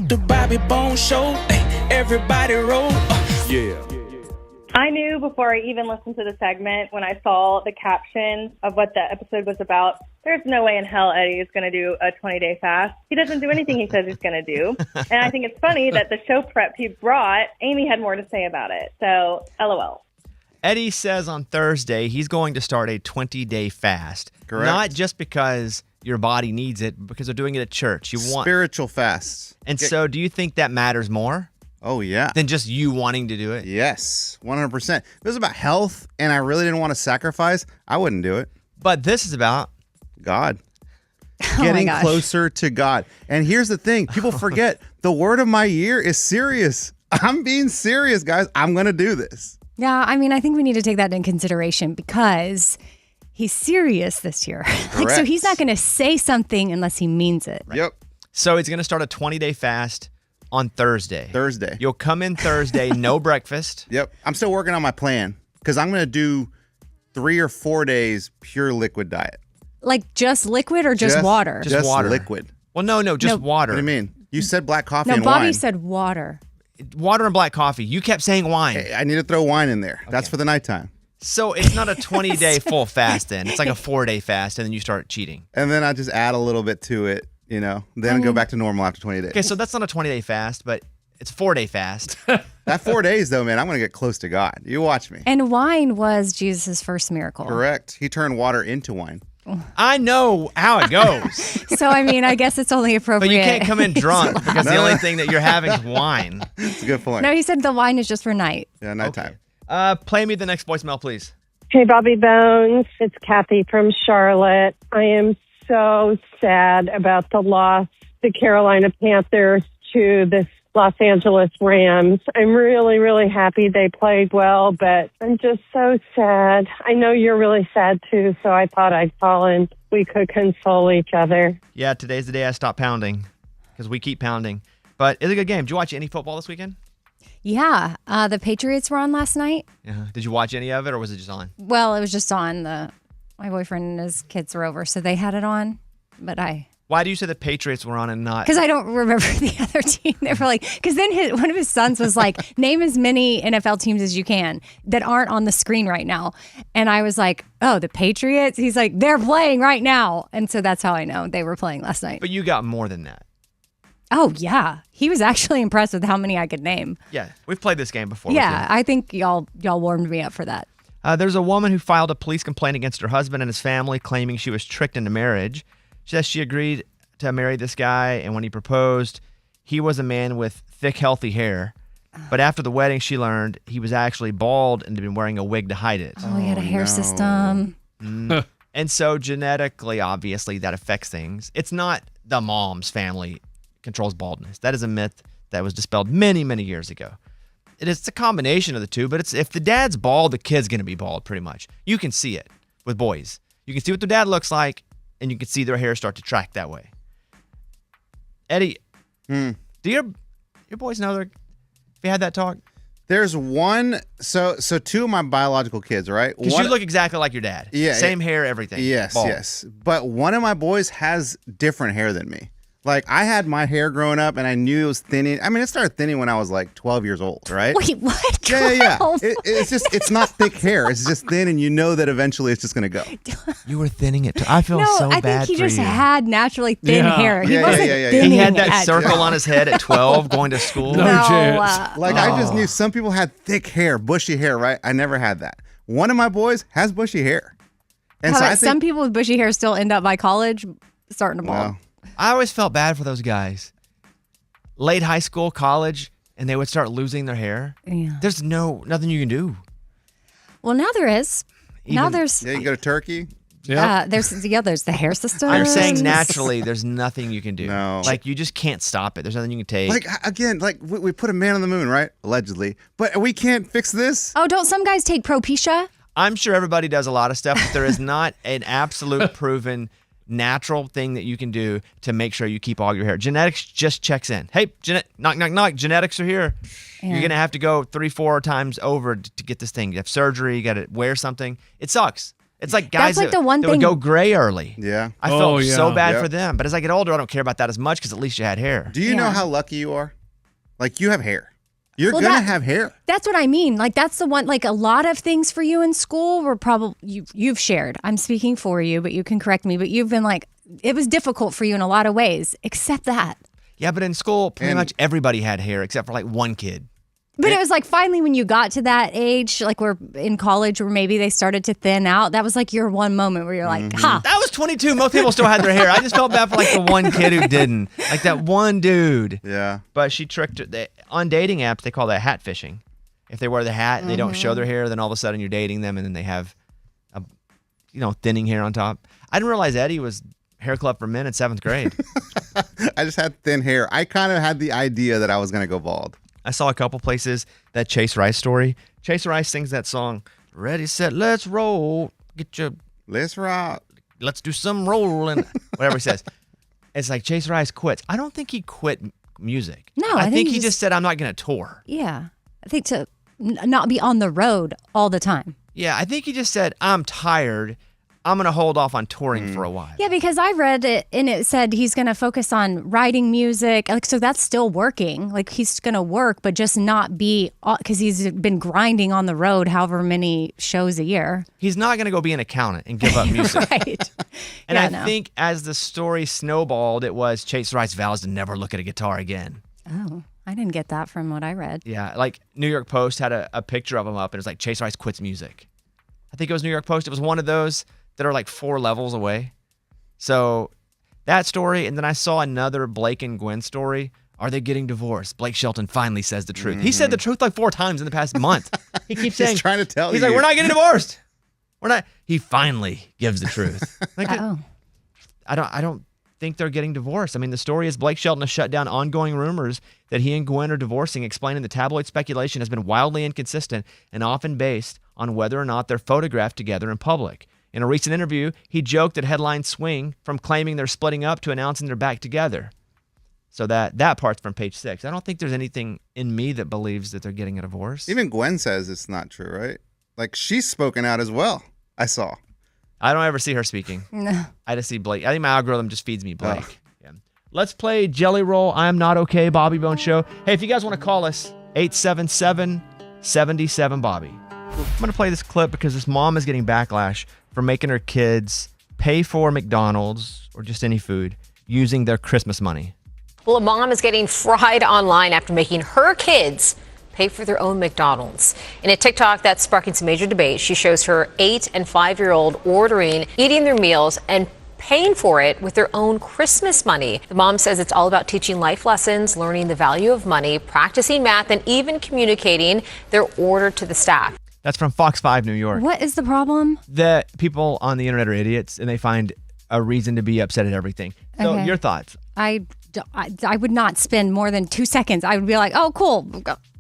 The Bobby Bones Show. Everybody roll. Yeah. I knew before I even listened to the segment, when I saw the caption of what the episode was about, there's no way in hell Eddie is going to do a 20-day fast. He doesn't do anything he says he's going to do. And I think it's funny that the show prep he brought, Amy had more to say about it. So, LOL. Eddie says on Thursday he's going to start a 20-day fast. Correct. Not just because your body needs it, but because they're doing it at church. You want spiritual fasts. And so do you think that matters more? Oh, yeah. Than just you wanting to do it? Yes, 100%. If it was about health and I really didn't want to sacrifice, I wouldn't do it. But this is about God. Getting closer to God. And here's the thing. People forget the word of my year is serious. I'm being serious, guys. I'm going to do this. Yeah, I mean, I think we need to take that into consideration because he's serious this year. So he's not going to say something unless he means it. Right? Yep. So he's going to start a 20-day fast on Thursday. You'll come in Thursday, no breakfast. Yep. I'm still working on my plan because I'm going to do 3 or 4 days pure liquid diet. Like just liquid or just water? Just water. Liquid. Well, no, just water. What do you mean? You said black coffee and Bobby wine. said water. Water and black coffee. You kept saying wine. Hey, I need to throw wine in there. Okay. That's for the nighttime. So it's not a 20-day full fast then. It's like a 4-day fast, and then you start cheating. And then I just add a little bit to it, then go back to normal after 20 days. Okay, so that's not a 20-day fast, but it's a 4-day fast. That 4 days, though, man, I'm going to get close to God. You watch me. And wine was Jesus' first miracle. Correct. He turned water into wine. I know how it goes. So, I mean, I guess it's only appropriate. But you can't come in drunk because the only thing that you're having is wine. That's a good point. No, he said the wine is just for night. Yeah, nighttime. Okay. Play me the next voicemail, please. Hey, Bobby Bones. It's Kathy from Charlotte. I am so sad about the loss, the Carolina Panthers to the Los Angeles Rams. I'm really, really happy they played well, but I'm just so sad. I know you're really sad too, so I thought I'd call and we could console each other. Yeah, today's the day I stopped pounding because we keep pounding. But it's a good game. Did you watch any football this weekend? Yeah, the Patriots were on last night. Yeah. Did you watch any of it, or was it just on? Well, it was just on. My boyfriend and his kids were over, so they had it on, but Why do you say the Patriots were on and not? Because I don't remember the other team. They were like, because then one of his sons was like, name as many NFL teams as you can that aren't on the screen right now. And I was like, oh, the Patriots? He's like, they're playing right now. And so that's how I know they were playing last night. But you got more than that. Oh, yeah. He was actually impressed with how many I could name. Yeah, we've played this game before. Yeah, I think y'all warmed me up for that. There's a woman who filed a police complaint against her husband and his family, claiming she was tricked into marriage. She says she agreed to marry this guy, and when he proposed, he was a man with thick, healthy hair. But after the wedding, she learned he was actually bald and had been wearing a wig to hide it. Oh, he had a hair system. And so genetically, obviously, that affects things. It's not the mom's family controls baldness. That is a myth that was dispelled many, many years ago. It's a combination of the two, but if the dad's bald, the kid's going to be bald pretty much. You can see it with boys. You can see what their dad looks like, and you can see their hair start to track that way. Eddie, do your boys know have you had that talk? There's one, so two of my biological kids, right? Because you look exactly like your dad. Yeah. Same hair, everything. Yes, bald. yes. But one of my boys has different hair than me. Like, I had my hair growing up, and I knew it was thinning. I mean, it started thinning when I was like 12 years old, right? Wait, what? Yeah. It's not thick hair. It's just thin, and you know that eventually it's just going to go. You were thinning it. I feel so bad for you. I think he just had naturally thin hair. He wasn't thinning. He had that circle on his head at 12 going to school. No chance. I just knew some people had thick hair, bushy hair, right? I never had that. One of my boys has bushy hair. And so I think some people with bushy hair still end up by college starting to bald. I always felt bad for those guys. Late high school, college, and they would start losing their hair. Yeah. There's nothing you can do. Well, now there is. Now there's. Yeah, you go to Turkey. There's the hair system. I'm saying naturally, there's nothing you can do. No. Like, you just can't stop it. There's nothing you can take. Like, again, we put a man on the moon, right? Allegedly. But we can't fix this. Oh, don't some guys take Propecia? I'm sure everybody does a lot of stuff, but there is not an absolute proven natural thing that you can do to make sure you keep all your hair. Genetics just checks in. Hey, knock, knock, knock. Genetics are here. Yeah. You're going to have to go 3-4 times over to get this thing. You have surgery. You got to wear something. It sucks. It's like guys That's like that, the one that would thing- go gray early. Yeah. I felt so bad Yep. for them. But as I get older, I don't care about that as much because at least you had hair. Do you know Yeah. how lucky you are? Like, you have hair. You're Well, going to that- have hair. That's what I mean. Like that's the one. Like a lot of things for you in school were probably you've shared. I'm speaking for you, but you can correct me. But you've been like it was difficult for you in a lot of ways, except that. Yeah, but in school, pretty And- much everybody had hair except for like one kid. But it was like finally when you got to that age, like we're in college, where maybe they started to thin out. That was like your one moment where you're like, "Ha!" That was 22. Most people still had their hair. I just felt bad for like the one kid who didn't. Like that one dude. Yeah. But she tricked her. On dating apps, they call that hat fishing. If they wear the hat and they don't show their hair, then all of a sudden you're dating them and then they have, thinning hair on top. I didn't realize Eddie was hair club for men in 7th grade. I just had thin hair. I kind of had the idea that I was going to go bald. I saw a couple places that Chase Rice story. Chase Rice sings that song, Ready, Set, Let's Roll. Get your, Let's rock. let's do some rolling. Whatever he says. It's like Chase Rice quits. I don't think he quit music. No, I think he just said, I'm not going to tour. Yeah, I think to not be on the road all the time. Yeah, I think he just said, I'm tired. I'm going to hold off on touring for a while. Yeah, because I read it and it said he's going to focus on writing music. Like, so that's still working. Like he's going to work, but just not be, because he's been grinding on the road however many shows a year. He's not going to go be an accountant and give up music. Right. And Yeah, I no. think as the story snowballed, it was Chase Rice vows to never look at a guitar again. Oh, I didn't get that from what I read. Yeah, like New York Post had a picture of him up, and it was like Chase Rice quits music. I think it was New York Post. It was one of those that are like 4 levels away. So that story, and then I saw another Blake and Gwen story. Are they getting divorced? Blake Shelton finally says the truth. He said the truth like 4 times in the past month. He keeps saying, He's trying to tell he's you. like, we're not getting divorced. We're not. He finally gives the truth. Like, Oh, I don't think they're getting divorced. I mean, the story is Blake Shelton has shut down ongoing rumors that he and Gwen are divorcing, explaining the tabloid speculation has been wildly inconsistent and often based on whether or not they're photographed together in public. In a recent interview, he joked that headlines swing from claiming they're splitting up to announcing they're back together. So that part's from page 6. I don't think there's anything in me that believes that they're getting a divorce. Even Gwen says it's not true, right? Like, she's spoken out as well. I saw. I don't ever see her speaking. no. I just see Blake. I think my algorithm just feeds me Blake. Yeah. Let's play Jelly Roll, I'm Not Okay, Bobby Bone Show. Hey, if you guys want to call us, 877-77-Bobby. I'm going to play this clip because this mom is getting backlash for making her kids pay for McDonald's or just any food using their Christmas money. Well, a mom is getting fried online after making her kids pay for their own McDonald's. In a TikTok that's sparking some major debate, she shows her 8- and 5-year-old ordering, eating their meals, and paying for it with their own Christmas money. The mom says it's all about teaching life lessons, learning the value of money, practicing math, and even communicating their order to the staff. That's from Fox 5 New York. What is the problem? That people on the internet are idiots and they find a reason to be upset at everything. So Okay. your thoughts? I would not spend more than 2 seconds. I would be like, oh, cool.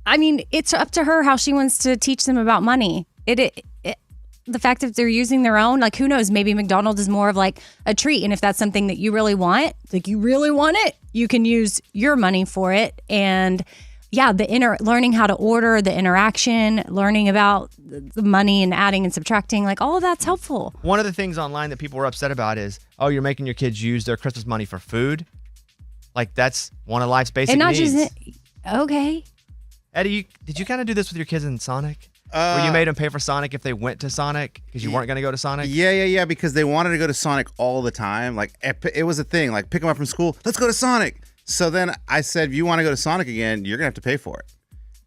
I mean, it's up to her how she wants to teach them about money. The fact that they're using their own, like, who knows? Maybe McDonald's is more of like a treat. And if that's something that you really want, like you really want it, you can use your money for it. And yeah, learning how to order, the interaction, learning about the money and adding and subtracting, like all of that's helpful. One of the things online that people were upset about is, oh, you're making your kids use their Christmas money for food. Like that's one of life's basic And not needs. just, okay. Eddie, did you kind of do this with your kids in Sonic? Where you made them pay for Sonic if they went to Sonic because you weren't going to go to Sonic? Yeah, because they wanted to go to Sonic all the time. Like, it was a thing. Like, pick them up from school. Let's go to Sonic. So then I said, if you want to go to Sonic again, you're going to have to pay for it.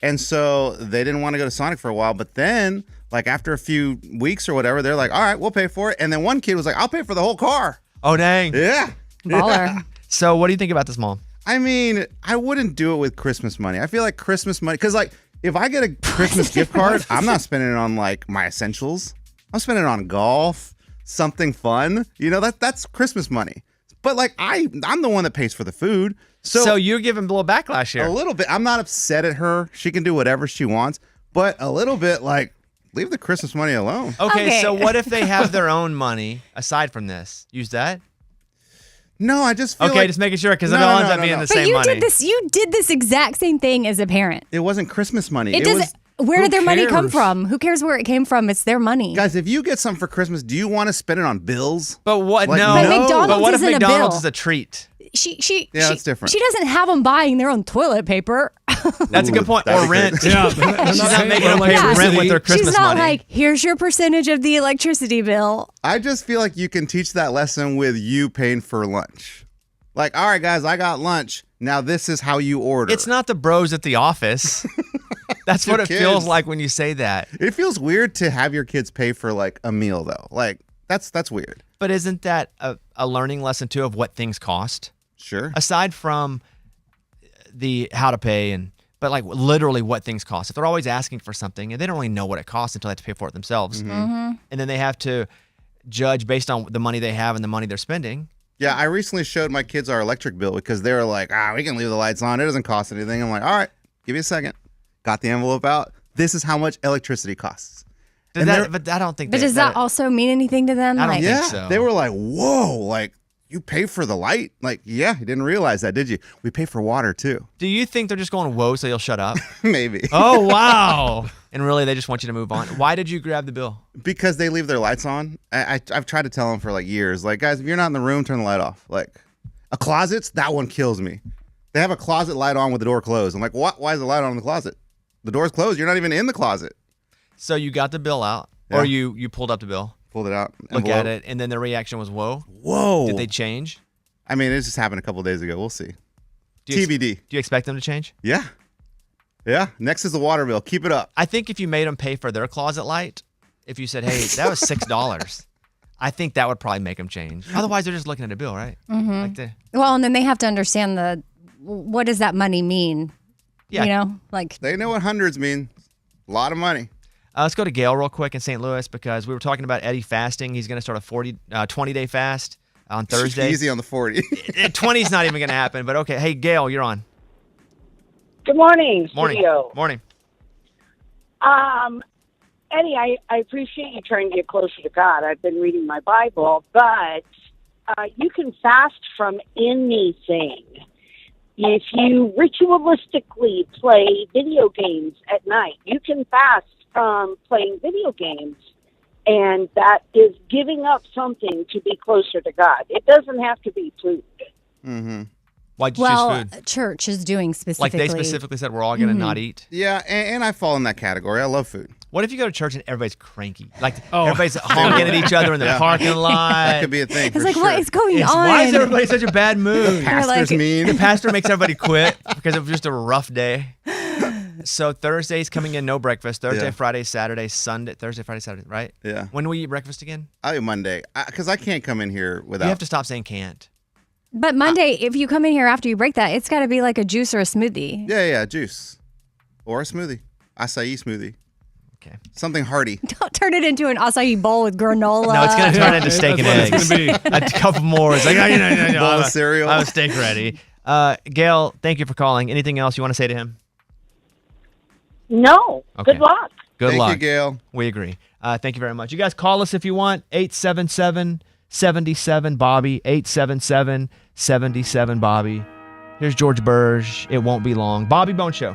And so they didn't want to go to Sonic for a while. But then, like, after a few weeks or whatever, they're like, all right, we'll pay for it. And then one kid was like, I'll pay for the whole car. Oh, dang. Yeah. Baller. So what do you think about this, Mom? I mean, I wouldn't do it with Christmas money. I feel like Christmas money, because, like, if I get a Christmas gift card, I'm not spending it on, like, my essentials. I'm spending it on golf, something fun. You know, that's Christmas money. But, like, I'm the one that pays for the food. So you're giving a little backlash here. A little bit. I'm not upset at her. She can do whatever she wants. But a little bit, like, leave the Christmas money alone. Okay, so what if they have their own money aside from this? Use that? No, I just feel Okay, like just making sure because No, it all no, ends no, up no, being no. the But same you money. did this exact same thing as a parent. it wasn't Christmas money. It It doesn't. was Where did their money come cares? from? Who cares where it came from? It's their money. Guys, if you get something for Christmas, do you want to spend it on bills? But what? Like, no. But McDonald's But what if isn't a McDonald's bill. is a treat? Yeah, that's different. She doesn't have them buying their own toilet paper. That's a good point. that'd Or be great. rent. Yeah, She's not making them pay Yeah. rent with their Christmas She's not money. like, here's your percentage of the electricity bill. I just feel like you can teach that lesson with you paying for lunch. Like, all right, guys, I got lunch. Now this is how you order. It's not the bros at the office. That's what it feels kids. like when you say that. It feels weird to have your kids pay for like a meal though. Like that's weird. But isn't that a learning lesson too of what things cost? Sure. Aside from the how to pay but like literally what things cost. If they're always asking for something and they don't really know what it costs until they have to pay for it themselves. Mm-hmm. And then they have to judge based on the money they have and the money they're spending. Yeah, I recently showed my kids our electric bill because they were like, we can leave the lights on. It doesn't cost anything. I'm like, all right, give me a second. Got the envelope out. This is how much electricity costs. But I don't think But that, does that also mean anything to them? I don't Like, think Yeah, so. they were like, whoa, like you pay for the light? Like, yeah, you didn't realize that, did you? We pay for water too. Do you think they're just going, whoa, so you'll shut up? Maybe. Oh, wow. And really, they just want you to move on. Why did you grab the bill? Because they leave their lights on. I've tried to tell them for like years, like, guys, if you're not in the room, turn the light off. Like, a closet's, that one kills me. They have a closet light on with the door closed. I'm like, what? Why is the light on in the closet? The door's closed. You're not even in the closet. So you got the bill out, Yeah. or you pulled up the bill, Pulled it out. look envelope. at it, and then the reaction was, whoa. Whoa. Did they change? I mean, it just happened a couple days ago. We'll see. Do you TBD. Do you expect them to change? Yeah. Yeah. Next is the water bill. Keep it up. I think if you made them pay for their closet light, if you said, hey, that was $6, I think that would probably make them change. Otherwise, they're just looking at a bill, right? Like Well, and then they have to understand what does that money mean? Yeah. You know, like They know what hundreds mean. A lot of money. Let's go to Gail real quick in St. Louis because we were talking about Eddie fasting. He's going to start a 20-day fast on Thursday. Easy on the 40. 20 is not even going to happen, but okay. Hey, Gail, you're on. Good morning, Morning. studio. Morning. Eddie, I appreciate you trying to get closer to God. I've been reading my Bible, but you can fast from anything. If you ritualistically play video games at night, you can fast from playing video games, and that is giving up something to be closer to God. It doesn't have to be food. Mm-hmm. Why'd you choose food? church is doing Like specifically. they specifically said we're all going to not eat. Yeah, and I fall in that category. I love food. What if you go to church and everybody's cranky? Like everybody's honking at each other in the parking lot. That could be a thing. It's for like, sure. what is going on? Why is everybody in such a bad mood? Pastor's like- mean. The pastor makes everybody quit because it was just a rough day. So Thursday's coming in, no breakfast. Thursday, Yeah. Friday, Saturday, Sunday. Thursday, Friday, Saturday, right? Yeah. When will you eat breakfast again? I do Monday because I can't come in here without. You have to stop saying can't. But Monday, if you come in here after you break that, it's got to be like a juice or a smoothie. Yeah, juice or a smoothie, acai smoothie, Okay. something hearty. Don't turn it into an acai bowl with granola. No, it's going to turn into steak and That's what eggs. it's gonna A couple more. It's like, no. Bowl of cereal. I have a steak ready. Gail, thank you for calling. Anything else you want to say to him? No. Okay. Good luck. Good Thank luck. you, Gail. We agree. Thank you very much. You guys call us if you want. 877-77-BOBBY. 877-77-BOBBY. Here's George Burge. It won't be long. Bobby Bone Show.